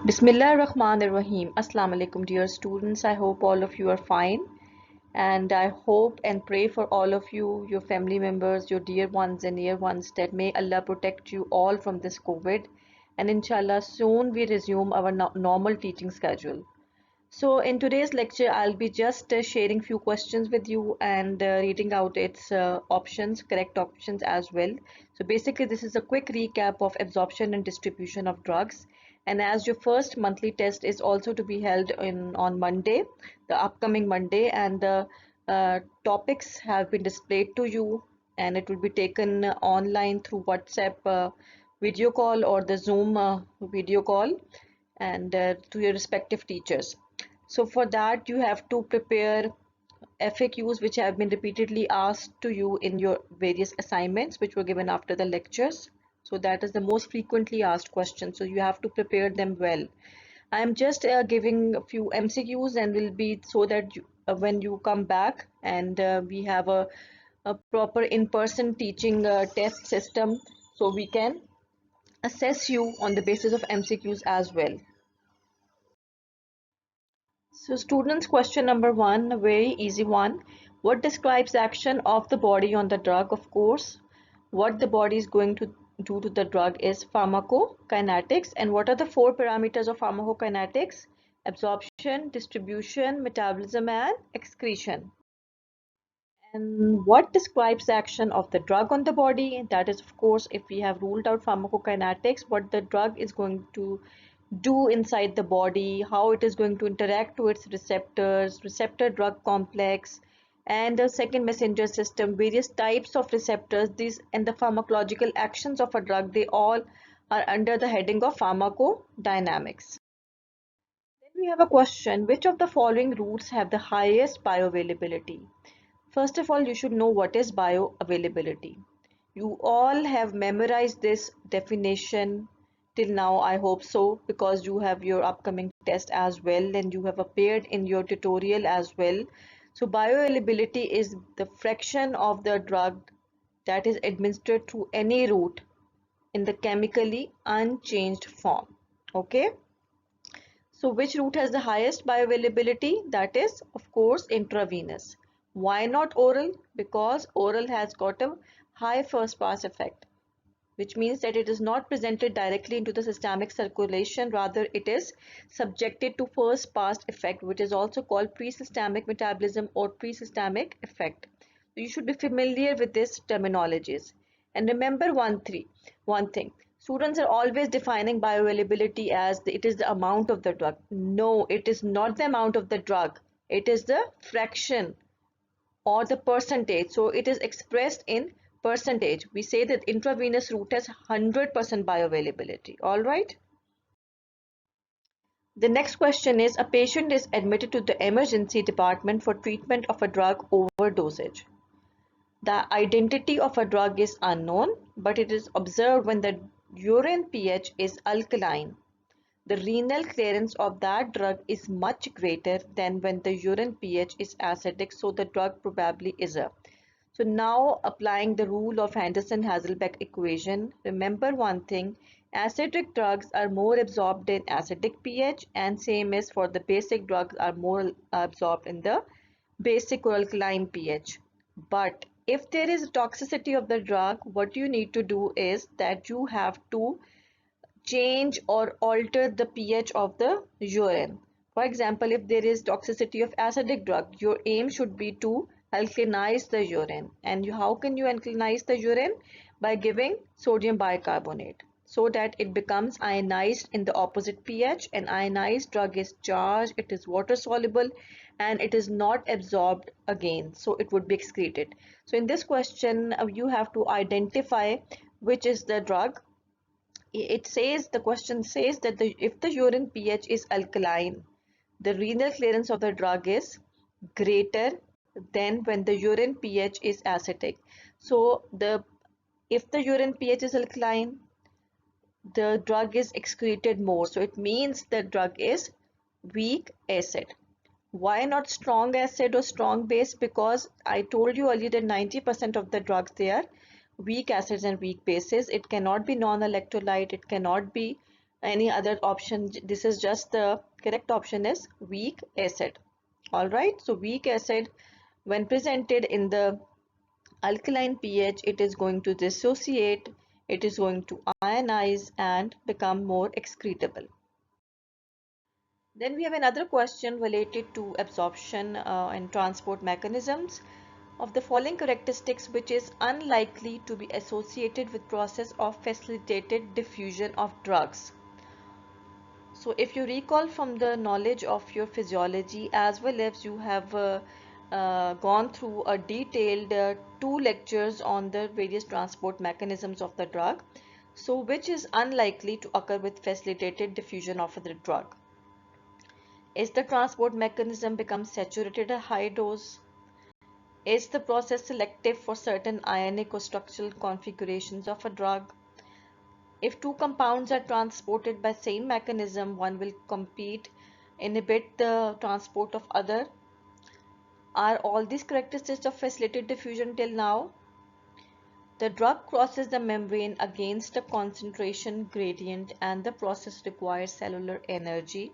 Bismillah ar-Rahman ar-Rahim. Assalamu alaikum, dear students. I hope all of you are fine. And I hope and pray for all of you, your family members, your dear ones and near ones, that may Allah protect you all from this COVID. And inshallah, soon we resume our normal teaching schedule. So in today's lecture, I'll be just sharing few questions with you and reading out its options, correct options as well. So basically, this is a quick recap of absorption and distribution of drugs. And as your first monthly test is also to be held on Monday, the upcoming Monday, and the topics have been displayed to you, and it will be taken online through WhatsApp video call or the Zoom video call, and to your respective teachers. So for that, you have to prepare FAQs which have been repeatedly asked to you in your various assignments which were given after the lectures. So that is the most frequently asked question. So you have to prepare them well. I am just giving a few MCQs and will be so that when you come back and we have a proper in-person teaching test system, so we can assess you on the basis of MCQs as well. So students, question number one, a very easy one. What describes action of the body on the drug? Of course, what the body is going to do to the drug is pharmacokinetics. And what are the four parameters of pharmacokinetics? Absorption, distribution, metabolism, and excretion. And what describes the action of the drug on the body? That is, of course, if we have ruled out pharmacokinetics, what the drug is going to do inside the body, how it is going to interact to its receptors, receptor drug complex, and the second messenger system, various types of receptors, these and the pharmacological actions of a drug, they all are under the heading of pharmacodynamics. Then we have a question, which of the following routes have the highest bioavailability? First of all, you should know what is bioavailability. You all have memorized this definition till now, I hope so, because you have your upcoming test as well and you have appeared in your tutorial as well. So bioavailability is the fraction of the drug that is administered through any route in the chemically unchanged form. Okay. So which route has the highest bioavailability? That is, of course, intravenous. Why not oral? Because oral has got a high first pass effect, which means that it is not presented directly into the systemic circulation, rather it is subjected to first pass effect, which is also called pre-systemic metabolism or pre-systemic effect. So you should be familiar with these terminologies. And remember one thing. Students are always defining bioavailability as it is the amount of the drug. No, it is not the amount of the drug. It is the fraction or the percentage. So it is expressed in percentage. We say that intravenous route has 100% bioavailability. All right. The next question is, a patient is admitted to the emergency department for treatment of a drug overdosage. The identity of a drug is unknown, but it is observed when the urine pH is alkaline. The renal clearance of that drug is much greater than when the urine pH is acidic, so the drug probably is a. So now applying the rule of Henderson-Hasselbalch equation, remember one thing, acidic drugs are more absorbed in acidic pH, and same is for the basic drugs are more absorbed in the basic or alkaline pH. But if there is toxicity of the drug, what you need to do is that you have to change or alter the pH of the urine. For example, if there is toxicity of acidic drug, your aim should be to alkalinize the urine. And how can you alkalinize the urine? By giving sodium bicarbonate so that it becomes ionized in the opposite pH. And ionized drug is charged, it is water soluble, and it is not absorbed again, so it would be excreted. So in this question, you have to identify which is the drug. It says, the question says that if the urine pH is alkaline, the renal clearance of the drug is greater than when the urine pH is acidic. So if the urine pH is alkaline, the drug is excreted more. So it means the drug is weak acid. Why not strong acid or strong base? Because I told you earlier that 90% of the drugs, they are weak acids and weak bases. It cannot be non-electrolyte, it cannot be any other option. This is just the correct option is weak acid. All right, so weak acid, when presented in the alkaline pH, it is going to dissociate, it is going to ionize and become more excretable. Then we have another question related to absorption and transport mechanisms. Of the following characteristics, which is unlikely to be associated with process of facilitated diffusion of drugs? So if you recall from the knowledge of your physiology, as well as you have gone through a detailed two lectures on the various transport mechanisms of the drug, so which is unlikely to occur with facilitated diffusion of the drug? Is the transport mechanism become saturated at high dose? Is the process selective for certain ionic or structural configurations of a drug? If two compounds are transported by same mechanism, one will compete, inhibit the transport of other. Are all these characteristics of facilitated diffusion till now? The drug crosses the membrane against a concentration gradient and the process requires cellular energy.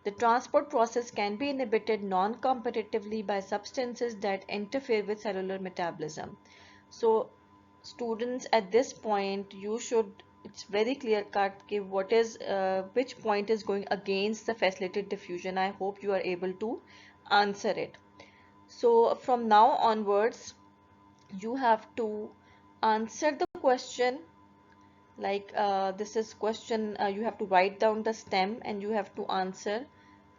The transport process can be inhibited non-competitively by substances that interfere with cellular metabolism. So students, at this point you should, it's very clear cut what is which point is going against the facilitated diffusion. I hope you are able to answer it. So from now onwards you have to answer the question like this is question, you have to write down the stem and you have to answer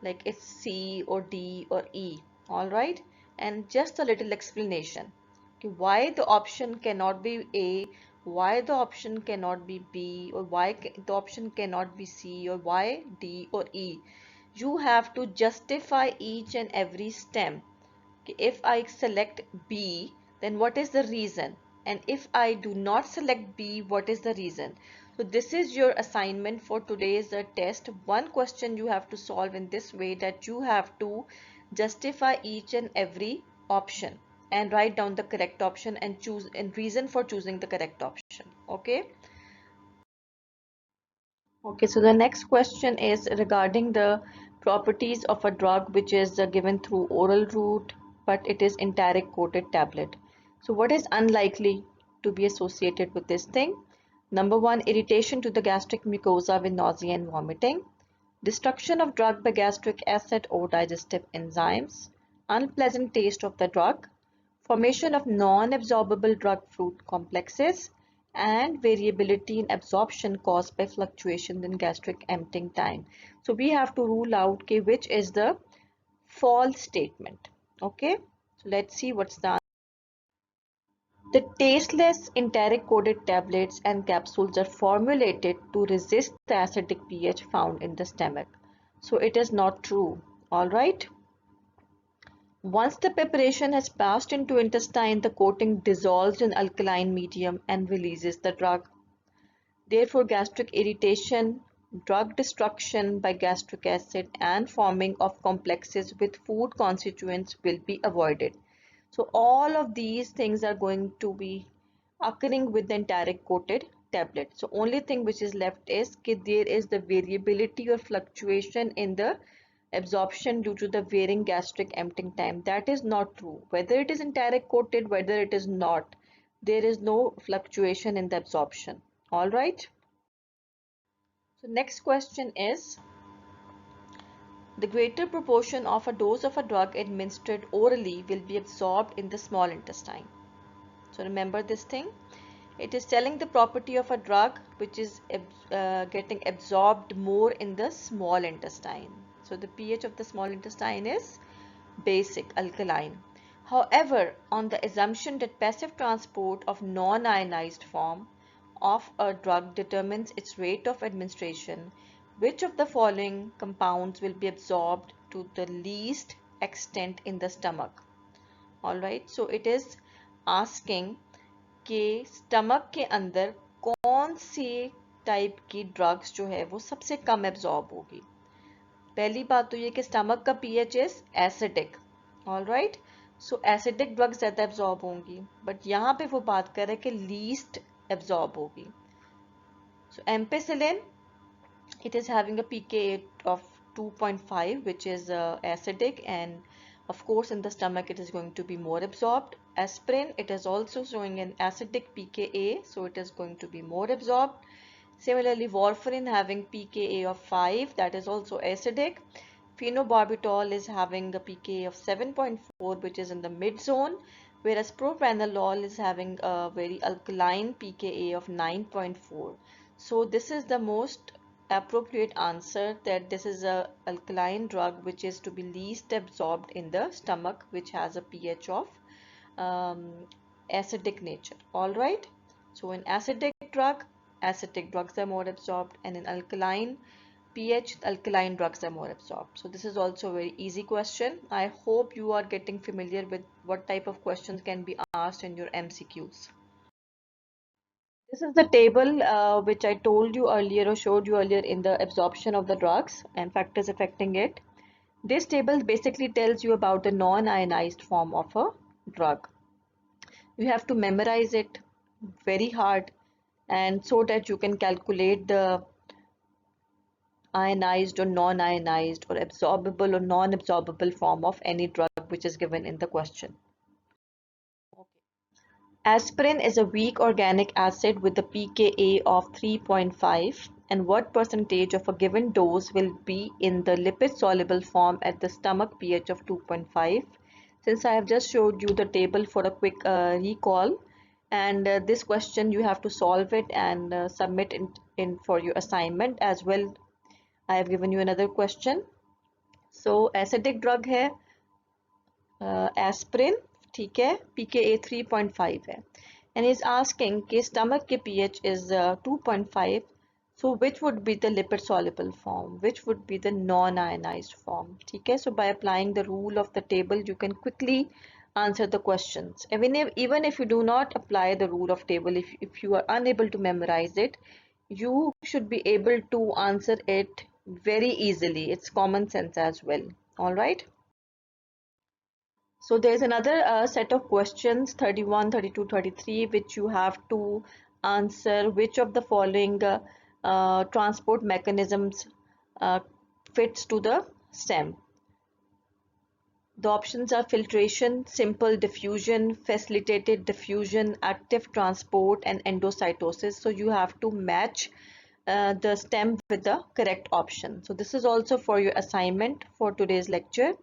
like it's C or D or E. All right, and just a little explanation. Okay, why the option cannot be A, why the option cannot be B, or why the option cannot be C, or why D or E. You have to justify each and every stem. Okay, if I select B, then what is the reason? And if I do not select B, what is the reason? So this is your assignment for today's test. One question you have to solve in this way, that you have to justify each and every option and write down the correct option and choose and reason for choosing the correct option. Okay. Okay, so the next question is regarding the properties of a drug which is given through oral route, but it is enteric coated tablet. So what is unlikely to be associated with this thing? Number one, irritation to the gastric mucosa with nausea and vomiting, destruction of drug by gastric acid or digestive enzymes, unpleasant taste of the drug, formation of non-absorbable drug fruit complexes, and variability in absorption caused by fluctuations in gastric emptying time. So we have to rule out which is the false statement. Okay, so let's see what's the answer. The tasteless enteric coated tablets and capsules are formulated to resist the acidic pH found in the stomach. So it is not true. All right. Once the preparation has passed into intestine, the coating dissolves in alkaline medium and releases the drug. Therefore, gastric irritation, drug destruction by gastric acid, and forming of complexes with food constituents will be avoided. So all of these things are going to be occurring with the enteric coated tablet. So only thing which is left is there is the variability or fluctuation in the absorption due to the varying gastric emptying time. That is not true. Whether it is enteric coated, whether it is not, there is no fluctuation in the absorption. All right. So next question is, the greater proportion of a dose of a drug administered orally will be absorbed in the small intestine. So remember this thing. It is telling the property of a drug which is getting absorbed more in the small intestine. So the pH of the small intestine is basic, alkaline. However, on the assumption that passive transport of non-ionized form of a drug determines its rate of administration, which of the following compounds will be absorbed to the least extent in the stomach? Alright, so it is asking कि stomach के अंदर कौन सी type की drugs जो है वो सबसे कम absorb होगी. पहली बात तो ये कि स्टमक का pH is acidic. Alright, so acidic drugs ज़्यादा एब्जॉर्ब होंगी, बट यहाँ पे वो बात कर रहे हैं कि लीस्ट एब्जॉर्ब होगी. सो ampicillin It is having a pKa of 2.5, which is acidic, and of course in the stomach it is going to be more absorbed. Aspirin, it is also showing an acidic pKa, so it is going to be more absorbed. Similarly, warfarin having pKa of 5, that is also acidic. Phenobarbital is having a pKa of 7.4, which is in the mid zone, whereas propranolol is having a very alkaline pKa of 9.4. So this is the most appropriate answer, that this is a alkaline drug which is to be least absorbed in the stomach, which has a pH of um, acidic nature. All right. So in acidic drugs are more absorbed, and in alkaline pH, alkaline drugs are more absorbed. So this is also a very easy question. I hope you are getting familiar with what type of questions can be asked in your MCQs. This is the table which I told you earlier or showed you earlier in the absorption of the drugs and factors affecting it. This table basically tells you about the non-ionized form of a drug. You have to memorize it very hard, and so that you can calculate the ionized or non-ionized or absorbable or non-absorbable form of any drug which is given in the question. Aspirin is a weak organic acid with a pKa of 3.5, and what percentage of a given dose will be in the lipid soluble form at the stomach pH of 2.5? Since I have just showed you the table for a quick recall, and this question you have to solve it and submit in for your assignment as well. I have given you another question. So acidic drug है aspirin, ठीक है, pKa 3.5 है, and is asking कि stomach के pH is 2.5, so which would be the lipid soluble form, which would be the non-ionized form, ठीक है. So by applying the rule of the table you can quickly answer the questions. Even if you do not apply the rule of table, if you are unable to memorize it, you should be able to answer it very easily. It's common sense as well. All right. So there's another set of questions 31, 32, 33, which you have to answer. Which of the following transport mechanisms uh, fits to the stem? The options are filtration, simple diffusion, facilitated diffusion, active transport, and endocytosis. So you have to match the stem with the correct option. So this is also for your assignment for today's lecture.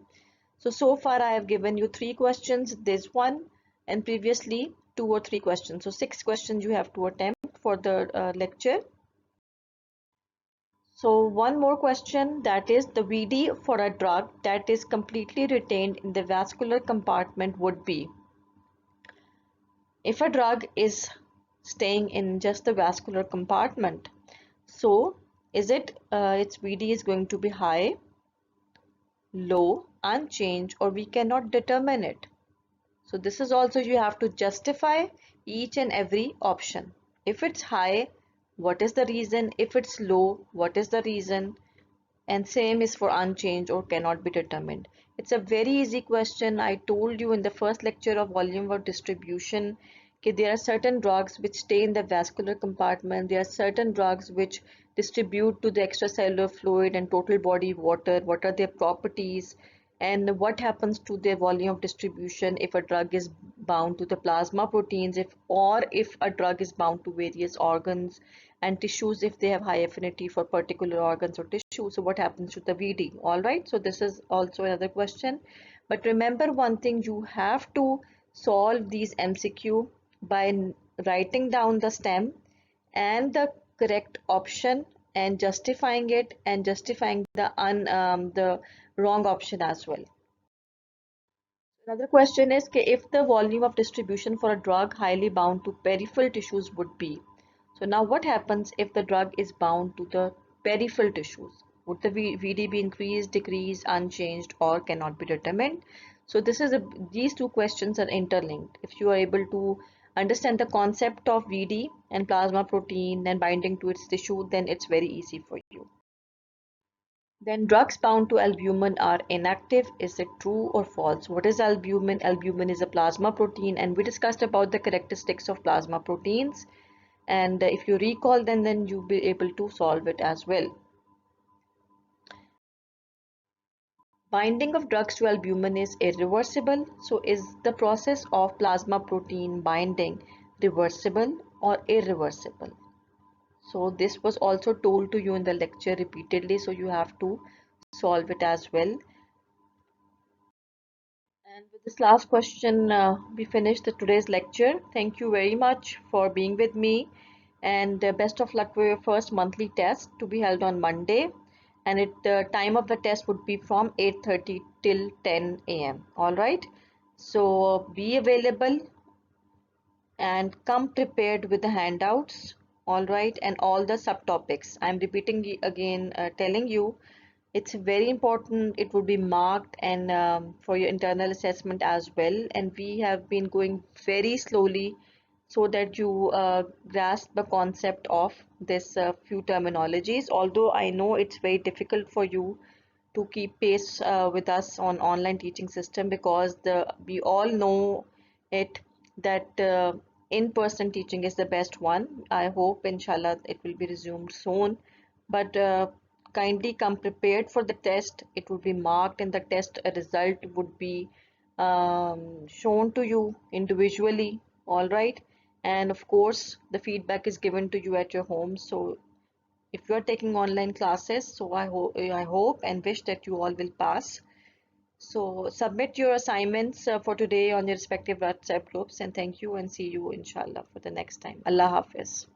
So far I have given you 3 questions, this one, and previously 2 or 3 questions. So 6 questions you have to attempt for the lecture. So one more question, that is the VD for a drug that is completely retained in the vascular compartment would be. If a drug is staying in just the vascular compartment, so is it its VD is going to be high, low, unchanged, or we cannot determine it. So this is also you have to justify each and every option. If it's high, what is the reason? If it's low, what is the reason? And same is for unchanged or cannot be determined. It's a very easy question. I told you in the first lecture of volume of distribution that there are certain drugs which stay in the vascular compartment. There are certain drugs which distribute to the extracellular fluid and total body water. What are their properties? And what happens to their volume of distribution if a drug is bound to the plasma proteins, if a drug is bound to various organs and tissues, if they have high affinity for particular organs or tissues. So what happens to the VD? All right, so this is also another question. But remember one thing, you have to solve these MCQ by writing down the stem and the correct option and justifying it, and justifying the wrong option as well. Another question is if the volume of distribution for a drug highly bound to peripheral tissues would be. So now what happens if the drug is bound to the peripheral tissues? Would the VD be increased, decreased, unchanged, or cannot be determined? So these two questions are interlinked. If you are able to understand the concept of VD and plasma protein and binding to its tissue, then it's very easy for you. Then drugs bound to albumin are inactive. Is it true or false? What is albumin? Albumin is a plasma protein, and we discussed about the characteristics of plasma proteins. And if you recall, then you'll be able to solve it as well. Binding of drugs to albumin is irreversible. So is the process of plasma protein binding reversible or irreversible? So this was also told to you in the lecture repeatedly, so you have to solve it as well. And with this last question, we finished today's lecture. Thank you very much for being with me, and best of luck for your first monthly test to be held on Monday. And the time of the test would be from 8:30 till 10 a.m. All right. So be available and come prepared with the handouts. All right, and all the subtopics. I'm repeating again, telling you it's very important. It would be marked and for your internal assessment as well, and we have been going very slowly so that you grasp the concept of this few terminologies, although I know it's very difficult for you to keep pace with us on online teaching system, because we all know it that in-person teaching is the best one. I hope inshallah it will be resumed soon, but kindly come prepared for the test. It would be marked and the test result would be shown to you individually. All right, and of course the feedback is given to you at your home. So if you are taking online classes, so I hope and wish that you all will pass. So submit your assignments for today on your respective WhatsApp groups, and thank you and see you inshallah for the next time. Allah Hafiz.